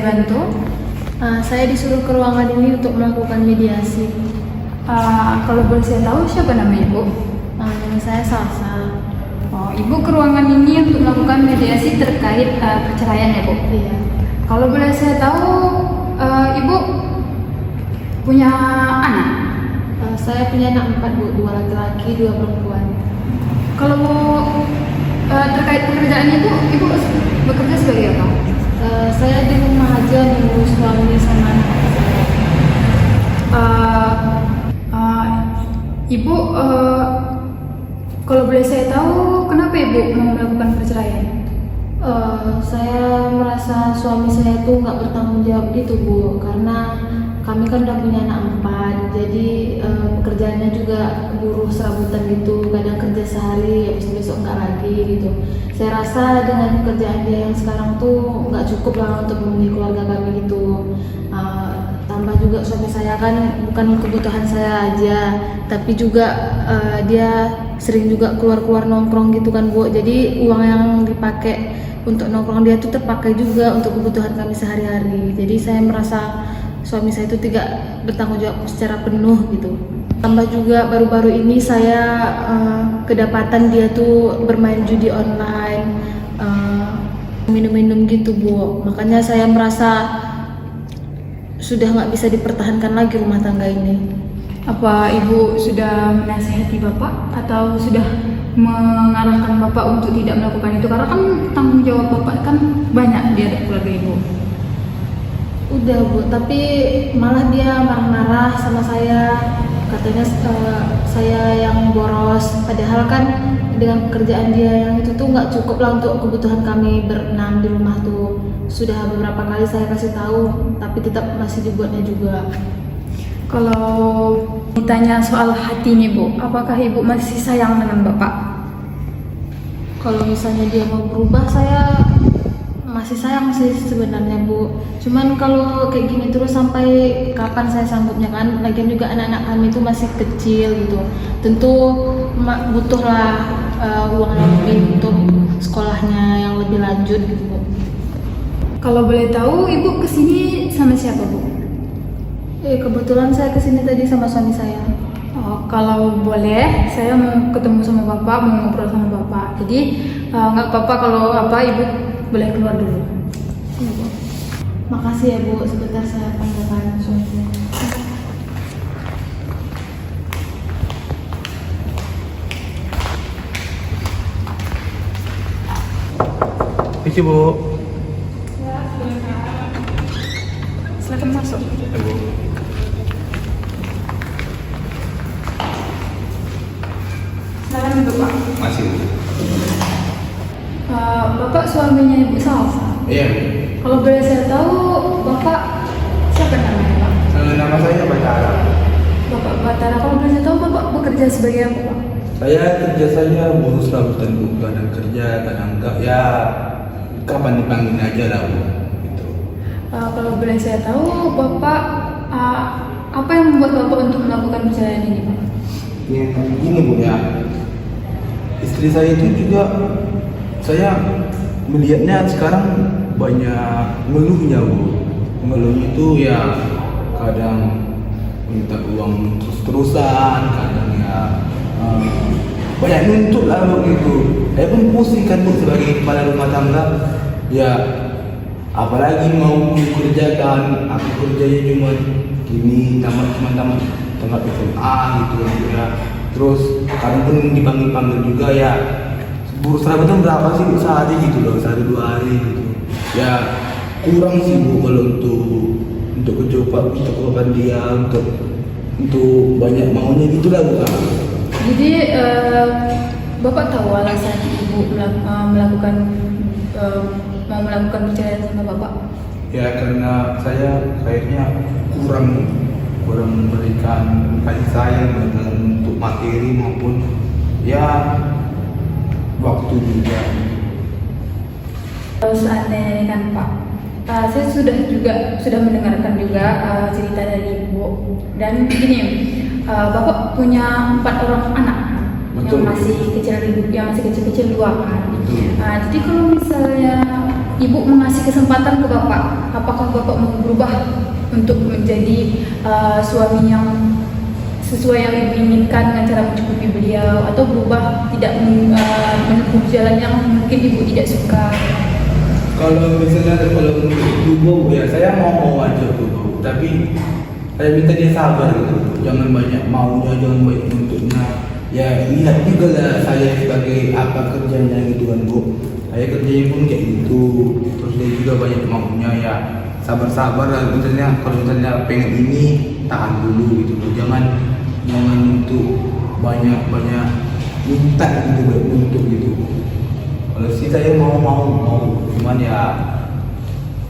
bantu? Saya disuruh ke ruangan ini untuk melakukan mediasi. Kalau boleh saya tahu siapa nama ibu? Nama saya Salsa. Oh, ibu ke ruangan ini untuk melakukan mediasi terkait perceraian ya bu? Iya. Kalau boleh saya tahu, ibu punya anak? Saya punya anak 4 bu, 2 laki-laki, 2 perempuan. Kalau terkait pekerjaan ibu bekerja sebagai apa? Saya di rumah aja mengurus suami sama anak saya. Ibu, kalau boleh saya tahu, kenapa ibu mau melakukan perceraian? Saya merasa suami saya tuh nggak bertanggung jawab gitu bu, karena kami kan udah punya anak 4, jadi pekerjaannya juga buruh serabutan gitu, kadang kerja sehari, habis besok nggak lagi gitu. Saya rasa dengan pekerjaan dia yang sekarang tuh nggak cukup lah untuk memenuhi keluarga kami gitu. Tambah juga suami saya kan bukan kebutuhan saya aja, tapi juga dia sering juga keluar-keluar nongkrong gitu kan bu, jadi uang yang dipakai untuk nongkrong dia tuh terpakai juga untuk kebutuhan kami sehari-hari. Jadi saya merasa suami saya itu tidak bertanggung jawab secara penuh gitu. Tambah juga baru-baru ini saya kedapatan dia tuh bermain judi online, minum-minum gitu bu. Makanya saya merasa sudah nggak bisa dipertahankan lagi rumah tangga ini. Apa ibu sudah menasihati bapak atau sudah mengarahkan bapak untuk tidak melakukan itu? Karena kan tanggung jawab bapak kan banyak di atas keluarga ibu. Udah bu, tapi malah dia marah-marah sama saya, katanya saya yang boros, padahal kan dengan pekerjaan dia yang itu tuh nggak cukup lah untuk kebutuhan kami berenam di rumah tuh. Sudah beberapa kali saya kasih tahu, tapi tetap masih dibuatnya juga. Kalau ditanya soal hati nih bu, apakah ibu masih sayang dengan bapak? Kalau misalnya dia mau berubah, saya masih sayang sih sebenarnya bu. Cuman kalau kayak gini terus sampai kapan saya sanggupnya kan? Lagian juga anak-anak kami itu masih kecil gitu. Tentu butuhlah uang yang lebih untuk sekolahnya yang lebih lanjut gitu bu. Kalau boleh tahu ibu kesini sama siapa bu? Kebetulan saya kesini tadi sama suami saya. Oh, kalau boleh, saya mau ketemu sama bapak, mau ngobrol sama bapak. Jadi nggak apa-apa kalau ibu boleh keluar dulu. Iya bu. Makasih ya bu, sebentar saya panggilkan suami saya. Isi bu. Silakan masuk. Ya, bu. Silakan duduk pak. Masih bu. Bapak suaminya ibu Salsa. Iya bu. Kalau boleh saya tahu, bapak siapa namanya pak? Nama saya Batara. Bapak Batara. Kalau boleh saya tahu, bapak bekerja sebagai apa pak? Saya kerja saya buruh serabutan bu. Kadang kerja, kadang enggak. Ya kapan dipanggil aja lah bu. Gitu. Kalau boleh saya tahu, bapak apa yang membuat bapak untuk melakukan perceraian ini pak? Ini bu ya. Istri saya itu juga saya melihatnya sekarang banyak ngeluhnya bu. Ngeluhnya itu ya kadang minta uang terus-terusan, kadang ya banyak nuntut lah begitu. Saya pun pusing kan bu sebagai kepala rumah tangga. Ya apalagi mau kerjakan, aku kerjanya cuma gini, tamat SMA gitu ya. Terus kadang pun dipanggil juga ya. Buruh serabutan berapa sih bu sehari gitu loh, sehari 2 hari gitu. Ya kurang sih bu kalau untuk kecocokan dia, untuk banyak maunya gitulah bu. Jadi bapak tahu alasan ibu melakukan mau melakukan perceraian sama bapak? Ya karena saya kayaknya kurang memberikan kasih sayang untuk materi maupun ya waktu juga. Seandainya kan pak, saya sudah mendengarkan juga cerita dari ibu, dan begini, bapak punya 4 orang anak. Betul. Yang masih kecil 2 kan. Betul. Jadi kalau misalnya ibu mengasih kesempatan ke bapak, apakah bapak mau berubah untuk menjadi suami yang sesuai yang ibu inginkan dengan cara mencukupi beliau, atau berubah tidak menempuh jalan yang mungkin ibu tidak suka? Kalau misalnya kalau untuk berubah ya saya mau aja berubah, tapi saya minta dia sabar gitu. Jangan banyak maunya, jangan banyak nuntutnya. Ya lihat juga lah saya sebagai apa kerjanya gitu kan Bu. Saya kerjanya pun kayak gitu. Terus dia juga banyak maunya, ya sabar-sabar lah. Misalnya kalau misalnya pengen ini tahan dulu gitu loh. Jangan untuk banyak minta gitu untuk gitu. Kalau sih saya mau cuman ya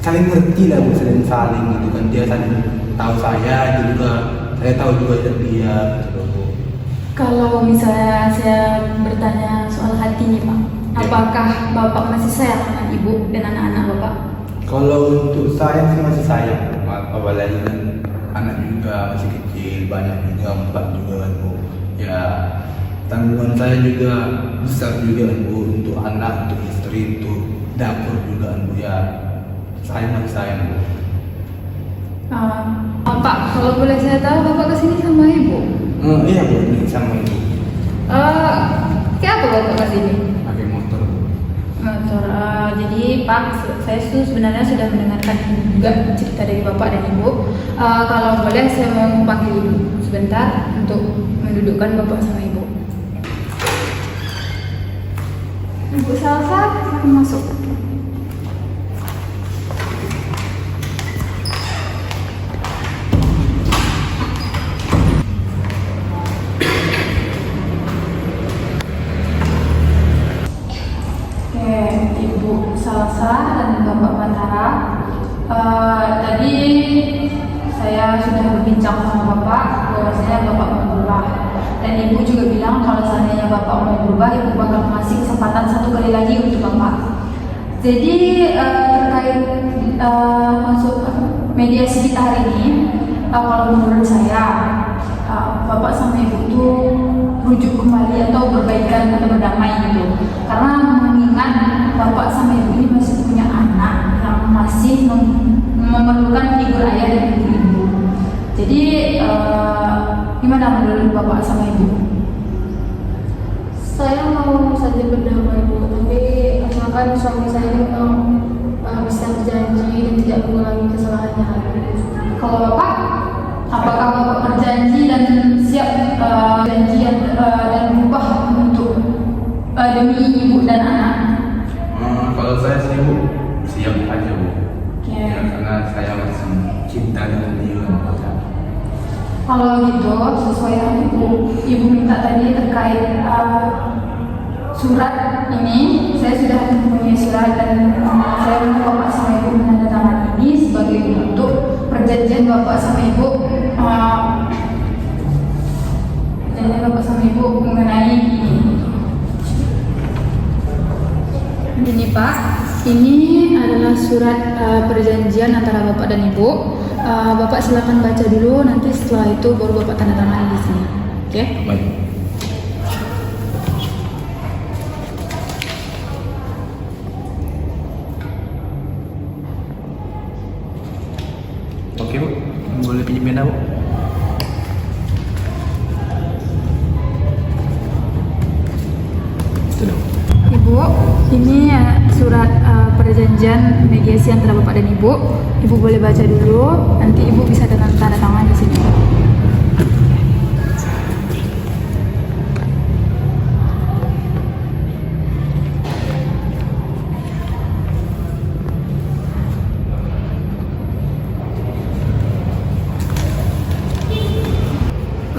saling ngerti lah Bu, saling gitu kan. Dia saling tahu saya juga, saya tahu juga dia gitu loh Bu. Kalau misalnya saya bertanya soal hati nih Pak, apakah bapak masih sayang dengan ibu dan anak-anak bapak? Kalau untuk sayang sih masih sayang, apalagi kan anak juga masih kecil, banyak juga, 4 juga kan Bu. Ya tanggungan saya juga besar juga kan Bu, untuk anak, untuk istri, untuk dapur juga kan Bu. Ya saya masih sayang Bu. Pak, kalau boleh saya tahu bapak kesini sama ibu? Iya Bu, ini sama Ibu. Kayak apa bapak kesini? Pakai motor Bu. Motor. Jadi Pak, saya tuh sebenarnya sudah mendengarkan juga cerita dari bapak dan ibu. Kalau boleh saya mau panggil ibu sebentar untuk mendudukkan bapak sama ibu. Ibu Salsa, silakan masuk. Ibu Salsa dan Bapak Batara, tadi saya sudah berbincang sama Bapak bahwasanya Bapak mau berubah, dan Ibu juga bilang kalau seandainya Bapak mau berubah, Ibu bakal ngasih kesempatan 1 kali lagi untuk Bapak. Jadi terkait mediasi kita hari ini, kalau menurut saya Bapak sama Ibu itu rujuk kembali atau berbaikan atau berdamai gitu, karena mengingat Bapak sama Ibu ini masih punya anak yang masih memerlukan figur ayah dan ibu. Jadi gimana menurut Bapak sama Ibu? Saya mau saja berdamai Bu, tapi asalkan suami saya bisa berjanji dan tidak mengulangi kesalahannya lagi. Kalau Bapak, apakah Bapak berjanji dan siap janjian dan berubah untuk demi ibu dan anak? Kalau saya sih Bu, siap aja Bu. Okay. Ya, karena saya masih cinta dengan dia. Kalau gitu, sesuai yang ibu minta tadi terkait surat ini, saya sudah mempunyai surat dan saya minta Bapak sama Ibu menandatangani ini sebagai bentuk perjanjian Bapak sama Ibu, perjanjian Bapak sama Ibu mengenai ini Pak. Ini adalah surat perjanjian antara Bapak dan Ibu. Bapak silakan baca dulu, nanti setelah itu baru Bapak tanda tangan di sini. Oke? Baik. Oke Bu, boleh pinjam pena Bu? Ibu, ini surat perjanjian mediasi antara Bapak dan Ibu. Ibu boleh baca dulu, nanti Ibu bisa tanda tangan di sini.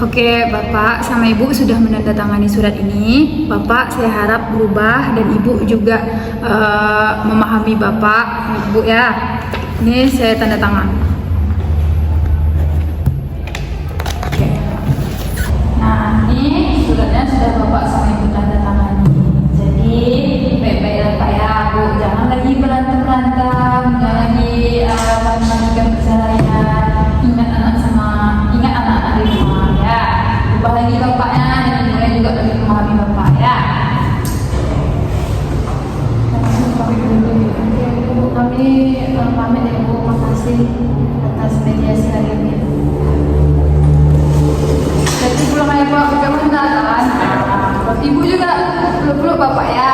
Oke, Bapak sama Ibu sudah menandatangani surat ini. Bapak saya harap berubah dan Ibu juga memahami Bapak, Ibu ya. Ini saya tanda tangan. Oke. Nah, ini suratnya sudah Bapak sama Ibu tanda tangani. Jadi baik-baiklah Pak ya, Bu. Jangan lagi berantem, jangan lagi memastikan perceraian. Ingat anak-anak di rumah ya. Ubah lagi bapaknya dan ibunya juga lebih memahami bapak ya. namanya Pak Bunda kan. Ibu juga peluk-peluk bapak ya.